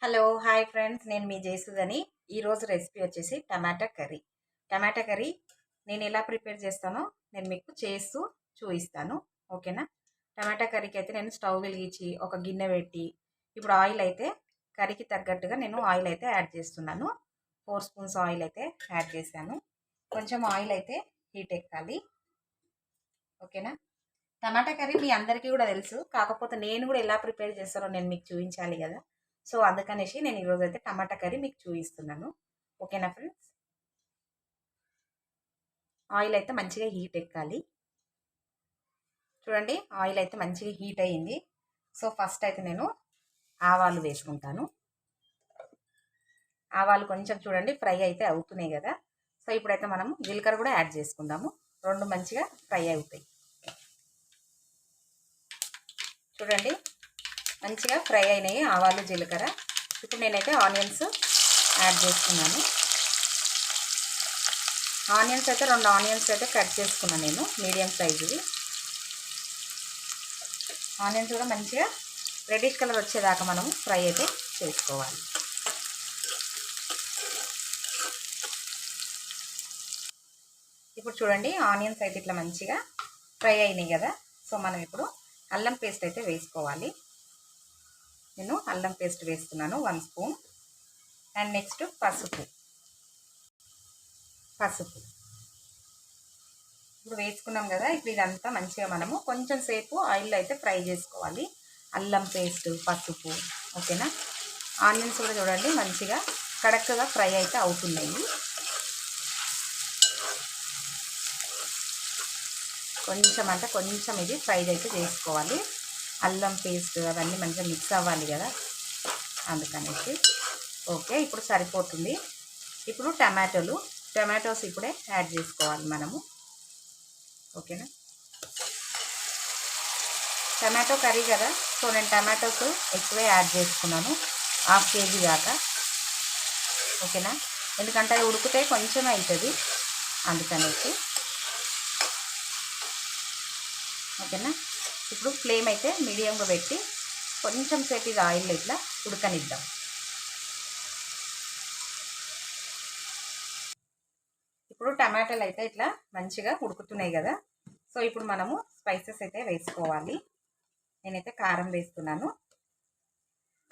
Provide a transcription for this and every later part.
Hello hi friends, నేను మీ జయసుధని. ఈరోజు recipe వచ్చేసి టమాటా కర్రీ. టమాటా కర్రీ నేను ఎలా ప్రిపేర్ చేస్తానో నేను మీకు చేస్తూ చూపిస్తాను. ఓకేనా? టమాటా కర్రీకి అయితే నేను స్టవ్ వెలిగించి ఒక గిన్నె పెట్టి ఇప్పుడు ఆయిల్ అయితే కర్రీకి తగ్గట్టుగా నేను ఆయిల్ అయితే యాడ్ చేస్తున్నాను. 4 స్పూన్స్ ఆయిల్ అయితే యాడ్ చేశాను. కొంచెం ఆయిల్ అయితే హీట్ ఎక్కాలి. ఓకేనా? టమాటా కర్రీ మీ అందరికీ కూడా తెలుసు, కాకపోతే నేను కూడా ఎలా ప్రిపేర్ చేస్తానో నేను మీకు చూపించాలి కదా. సో అందుకనేసి నేను ఈరోజు అయితే టమాటా కర్రీ మీకు చూపిస్తున్నాను. ఓకేనా ఫ్రెండ్స్? ఆయిల్ అయితే మంచిగా హీట్ ఎక్కాలి. చూడండి, ఆయిల్ అయితే మంచిగా హీట్ అయ్యింది. సో ఫస్ట్ అయితే నేను ఆవాలు వేసుకుంటాను. ఆవాలు కొంచెం చూడండి ఫ్రై అయితే అవుతున్నాయి కదా. సో ఇప్పుడైతే మనం జీలకర్ర కూడా యాడ్ చేసుకుందాము. రెండు మంచిగా ఫ్రై అవుతాయి. చూడండి, మంచిగా ఫ్రై అయినాయి ఆవాలు జీలకర్ర. ఇప్పుడు నేనైతే ఆనియన్స్ యాడ్ చేసుకున్నాను. ఆనియన్స్ అయితే 2 ఆనియన్స్ అయితే కట్ చేసుకున్నాను నేను, మీడియం సైజువి. ఆనియన్స్ కూడా మంచిగా రెడ్డిష్ కలర్ వచ్చేదాకా మనం ఫ్రై అయితే చేసుకోవాలి. ఇప్పుడు చూడండి, ఆనియన్స్ అయితే ఇట్లా మంచిగా ఫ్రై అయినాయి కదా. సో మనం ఇప్పుడు అల్లం పేస్ట్ అయితే వేసుకోవాలి. నేను అల్లం పేస్ట్ వేస్తున్నాను 1 స్పూన్. అండ్ నెక్స్ట్ పసుపు ఇప్పుడు వేసుకున్నాం కదా. ఇప్పుడు ఇదంతా మంచిగా మనము కొంచెం సేపు ఆయిల్లో అయితే ఫ్రై చేసుకోవాలి. అల్లం పేస్ట్, పసుపు. ఓకేనా? ఆనియన్స్ కూడా చూడండి మంచిగా కడక్గా ఫ్రై అయితే అవుతున్నాయి. కొంచెం అంటే కొంచెం ఇది ఫ్రై అయితే చేసుకోవాలి. అల్లం పేస్ట్ అవన్నీ మంచిగా మిక్స్ అవ్వాలి కదా, అందుకనేసి. ఓకే, ఇప్పుడు సరిపోతుంది. ఇప్పుడు టమాటోస్ ఇప్పుడే యాడ్ చేసుకోవాలి మనము. ఓకేనా? టమాటో కర్రీ కదా, సో నేను టమాటోస్ ఎక్కువే యాడ్ చేసుకున్నాను, 1/2 కేజీ దాకా. ఓకేనా? ఎందుకంటే అది ఉడికితే కొంచెం అవుతుంది, అందుకనేసి. ఓకేనా? ఇప్పుడు ఫ్లేమ్ అయితే మీడియంగా పెట్టి కొంచెం సేపు ఇది ఆయిల్ ఇట్లా ఉడకనిద్దాం. ఇప్పుడు టమాటాలు అయితే ఇట్లా మంచిగా ఉడుకుతున్నాయి కదా. సో ఇప్పుడు మనము స్పైసెస్ అయితే వేసుకోవాలి. నేనైతే కారం వేస్తున్నాను.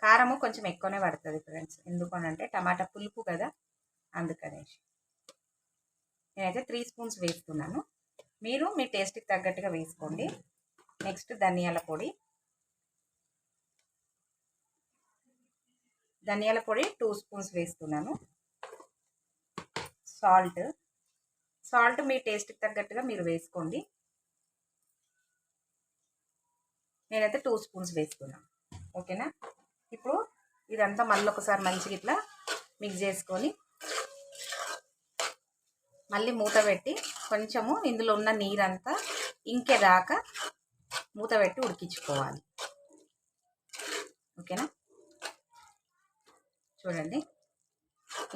కారము కొంచెం ఎక్కువనే పడుతుంది ఫ్రెండ్స్, ఎందుకనంటే టమాటా పులుపు కదా, అందుకనేసి. నేనైతే 3 స్పూన్స్ వేస్తున్నాను. మీరు మీ టేస్ట్కి తగ్గట్టుగా వేసుకోండి. నెక్స్ట్ ధనియాల పొడి 2 స్పూన్స్ వేస్తున్నాను. సాల్ట్ మీ టేస్ట్కి తగ్గట్టుగా మీరు వేసుకోండి. నేనైతే 2 స్పూన్స్ వేస్తున్నాను. ఓకేనా? ఇప్పుడు ఇదంతా మళ్ళీ ఒకసారి మంచిగా ఇట్లా మిక్స్ చేసుకొని మళ్ళీ మూత పెట్టి కొంచెము ఇందులో ఉన్న నీరంతా ఇంకేదాకా మూత పెట్టి ఉడికించుకోవాలి. ఓకేనా? చూడండి,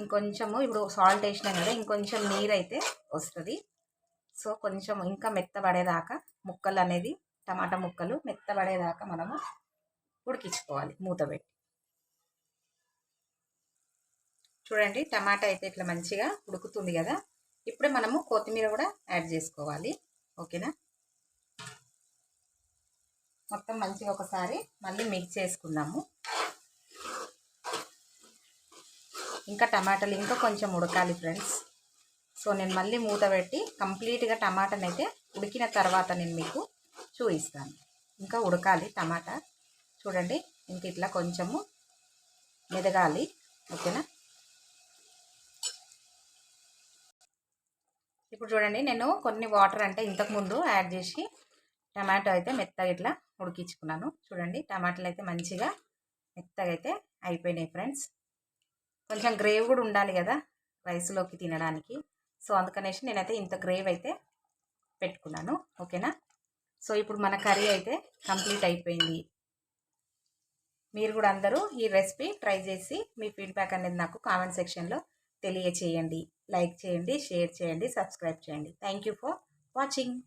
ఇంకొంచెము ఇప్పుడు సాల్ట్ వేసినాం కదా, ఇంకొంచెం నీరు అయితే వస్తుంది. సో కొంచెం ఇంకా మెత్తబడేదాకా ముక్కలు అనేది, టమాటా ముక్కలు మెత్తబడేదాకా మనము ఉడికించుకోవాలి మూత పెట్టి. చూడండి, టమాటా అయితే ఇట్లా మంచిగా ఉడుకుతుంది కదా. ఇప్పుడే మనము కొత్తిమీర కూడా యాడ్ చేసుకోవాలి. ఓకేనా? మొత్తం మంచిగా ఒకసారి మళ్ళీ మిక్స్ చేసుకుందాము. ఇంకా టమాటాలు ఇంకా కొంచెం ఉడకాలి ఫ్రెండ్స్. సో నేను మళ్ళీ మూత పెట్టి కంప్లీట్గా టమాటాని అయితే ఉడికిన తర్వాత నేను మీకు చూపిస్తాను. ఇంకా ఉడకాలి టమాటా. చూడండి, ఇంక ఇట్లా కొంచెము మెదగాలి. ఓకేనా? ఇప్పుడు చూడండి, నేను కొన్ని వాటర్ అంటే ఇంతకుముందు యాడ్ చేసి టమాటో అయితే మెత్తగా ఇట్లా ఉడికించుకున్నాను. చూడండి, టమాటాలు అయితే మంచిగా మెత్తగా అయితే అయిపోయినాయి ఫ్రెండ్స్. కొంచెం గ్రేవ్ కూడా ఉండాలి కదా రైస్లోకి తినడానికి. సో అందుకనేసి నేనైతే ఇంత గ్రేవ్ అయితే పెట్టుకున్నాను. ఓకేనా? సో ఇప్పుడు మన కర్రీ అయితే కంప్లీట్ అయిపోయింది. మీరు కూడా అందరూ ఈ రెసిపీ ట్రై చేసి మీ ఫీడ్బ్యాక్ అనేది నాకు కామెంట్ సెక్షన్లో తెలియచేయండి. లైక్ చేయండి, షేర్ చేయండి, సబ్స్క్రైబ్ చేయండి. Thank you for watching.